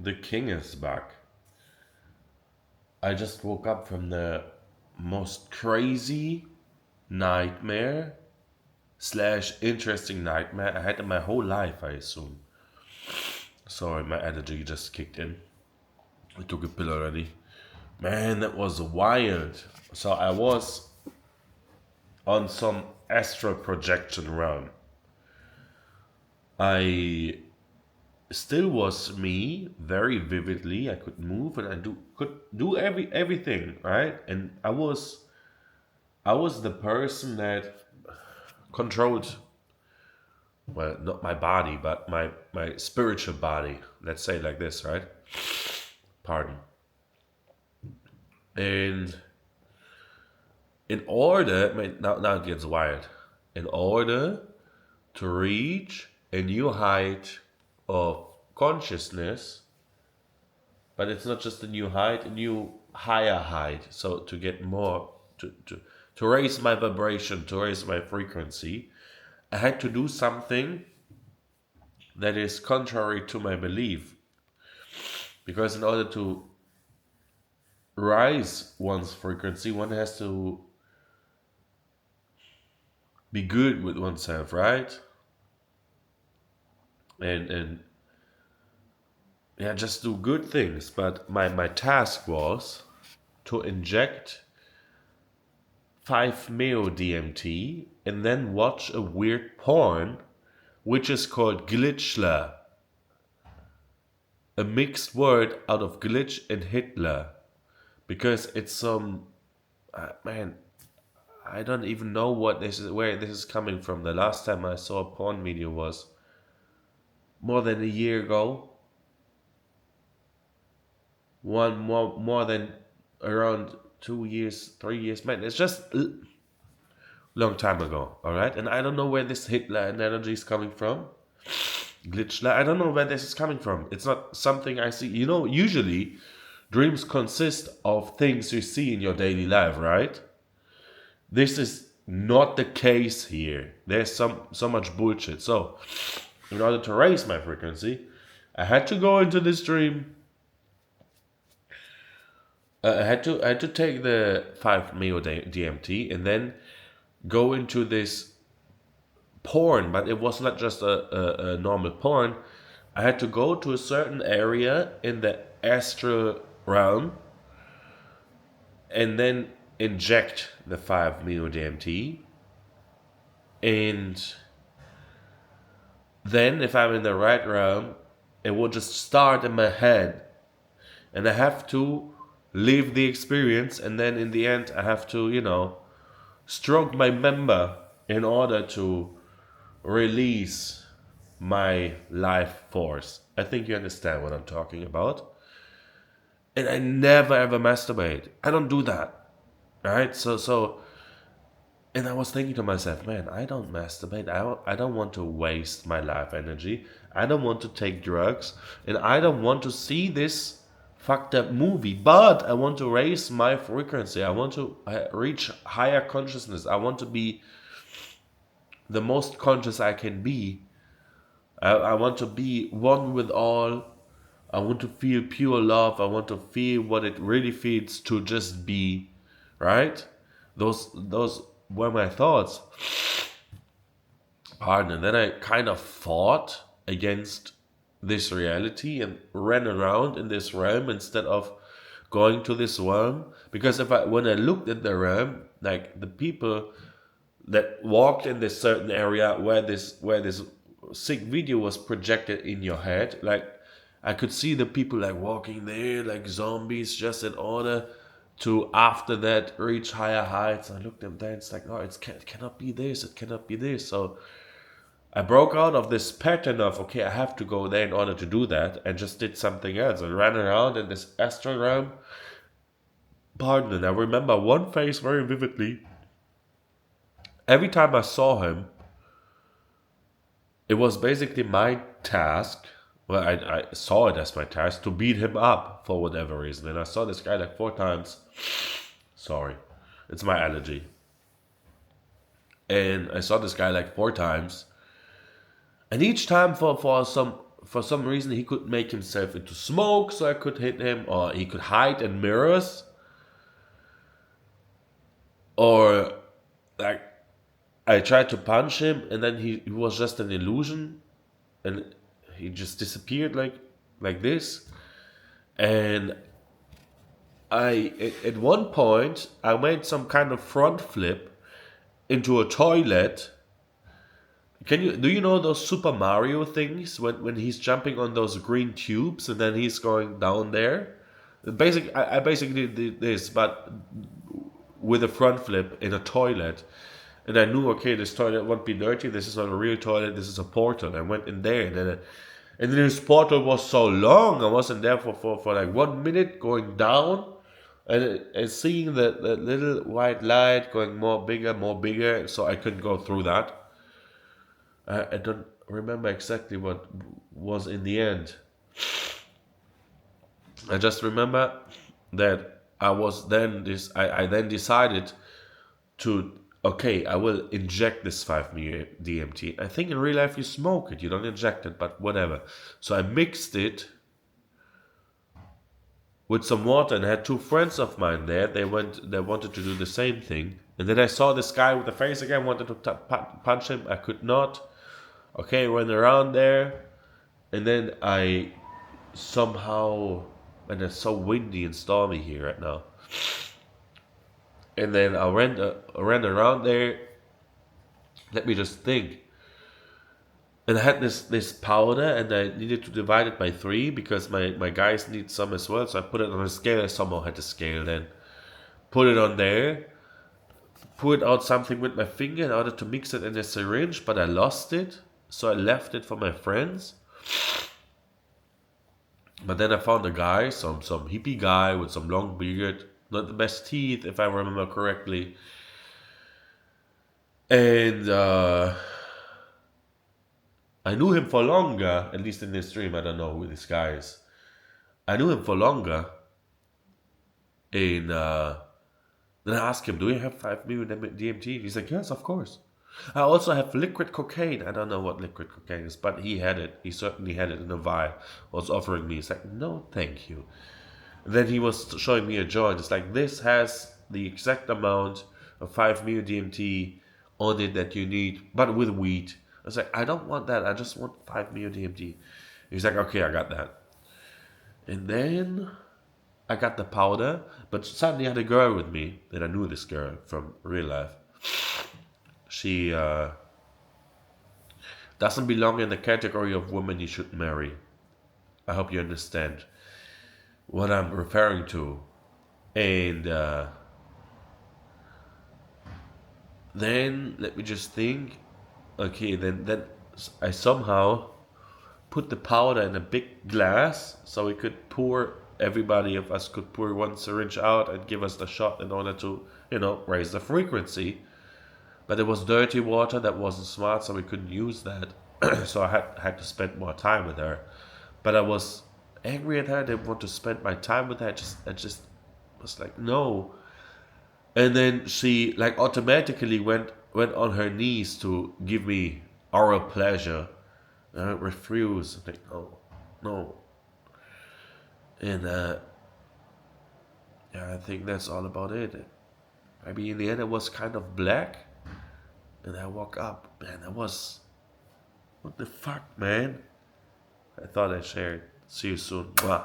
The king is back. I just woke up from the most crazy nightmare slash interesting nightmare I had in my whole life, I assume. Sorry, my allergy just kicked in. I took a pill already. Man, that was wild. So I was on some astral projection realm. I still was me very vividly. I could move and could do everything, right? And I was the person that controlled, well, not my body, but my spiritual body. Let's say it like this, right? Pardon. And in order, now it gets wild. In order to reach a new height of consciousness, but it's not just a new height, a new higher height. So to get more, to raise my vibration, to raise my frequency, I had to do something that is contrary to my belief. Because in order to rise one's frequency, one has to be good with oneself, right? And yeah, just do good things. But my task was to inject 5 meo DMT and then watch a weird porn, which is called Glitchler, a mixed word out of glitch and Hitler, because it's some man. I don't even know where this is coming from. The last time I saw a porn video was more than a year ago. More than around 2 years, 3 years. Man, it's just a long time ago. All right, and I don't know where this Hitler analogy is coming from. Glitchler. I don't know where this is coming from. It's not something I see. Usually dreams consist of things you see in your daily life, right? This is not the case here. There's so much bullshit. So, in order to raise my frequency, I had to go into this dream. I had to take the 5 meo DMT and then go into this porn, but it was not just a normal porn. I had to go to a certain area in the astral realm and then inject the 5 meo DMT. And then, if I'm in the right realm, it will just start in my head. And I have to live the experience. And then in the end, I have to, stroke my member in order to release my life force. I think you understand what I'm talking about. And I never ever masturbate. I don't do that. Right? And I was thinking to myself, man, I don't masturbate. I don't want to waste my life energy. I don't want to take drugs. And I don't want to see this fucked up movie. But I want to raise my frequency. I want to reach higher consciousness. I want to be the most conscious I can be. I want to be one with all. I want to feel pure love. I want to feel what it really feels to just be, right? Those were my thoughts. Pardon. And then I kind of fought against this reality and ran around in this realm instead of going to this realm. Because when I looked at the realm, like the people that walked in this certain area where this sick video was projected in your head, like I could see the people like walking there like zombies, just in order to after that reach higher heights. I looked at them there, it's like, no, it cannot be this, it cannot be this. So I broke out of this pattern of, okay, I have to go there in order to do that, and just did something else. I ran around in this astral realm. Pardon, and I remember one face very vividly. Every time I saw him, it was basically my task. Well, I saw it as my task to beat him up for whatever reason. And I saw this guy like 4 times. Sorry, it's my allergy. And I saw this guy like 4 times. And each time for some for some reason he could make himself into smoke so I could hit him, or he could hide in mirrors, or like I tried to punch him and then he was just an illusion and he just disappeared like this. And at one point I made some kind of front flip into a toilet. Do you know those Super Mario things when he's jumping on those green tubes and then he's going down there? I basically did this, but with a front flip in a toilet. And I knew, okay, this toilet won't be dirty. This is not a real toilet. This is a portal. I went in there, and then this portal was so long. I was in there for like 1 minute, going down, and seeing the little white light going more bigger. So I couldn't go through that. I don't remember exactly what was in the end. I just remember that I then decided to, okay, I will inject this 5 mg DMT. I think in real life you smoke it, you don't inject it, but whatever. So I mixed it with some water and I had two friends of mine there. They wanted to do the same thing. And then I saw this guy with the face again, wanted to punch him. I could not. Okay, went around there. And then I somehow, and it's so windy and stormy here right now. And then I ran around there. Let me just think. And I had this powder, and I needed to divide it by 3 because my guys need some as well. So I put it on a scale. I somehow had a scale then. Put it on there. Poured out something with my finger in order to mix it in a syringe, but I lost it. So I left it for my friends. But then I found a guy, some hippie guy with some long beard, not the best teeth, if I remember correctly. And I knew him for longer, at least in this dream. I don't know who this guy is. I knew him for longer. And then I asked him, do you have 5 million DMT? He's like, yes, of course. I also have liquid cocaine. I don't know what liquid cocaine is, but he had it. He certainly had it in a vial. Was offering me. He's like, no, thank you. And then he was showing me a joint. It's like, this has the exact amount of 5 million DMT on it that you need, but with weed. I was like, I don't want that. I just want 5 million DMT. He's like, okay, I got that. And then I got the powder, but suddenly I had a girl with me, and I knew this girl from real life. She doesn't belong in the category of women you should marry. I hope you understand what I'm referring to. And then let me just think. Okay, then I somehow put the powder in a big glass so we could pour. Everybody of us could pour one syringe out and give us the shot in order to, raise the frequency. But it was dirty water that wasn't smart, so we couldn't use that. So I had to spend more time with her. But I was angry at her. I didn't want to spend my time with her. I just was like, no. And then she automatically went on her knees to give me oral pleasure. And I refused. Like, no. And I think that's all about it. Maybe in the end it was kind of black. And I woke up, man, what the fuck, man? I thought I'd share it. See you soon. Mwah.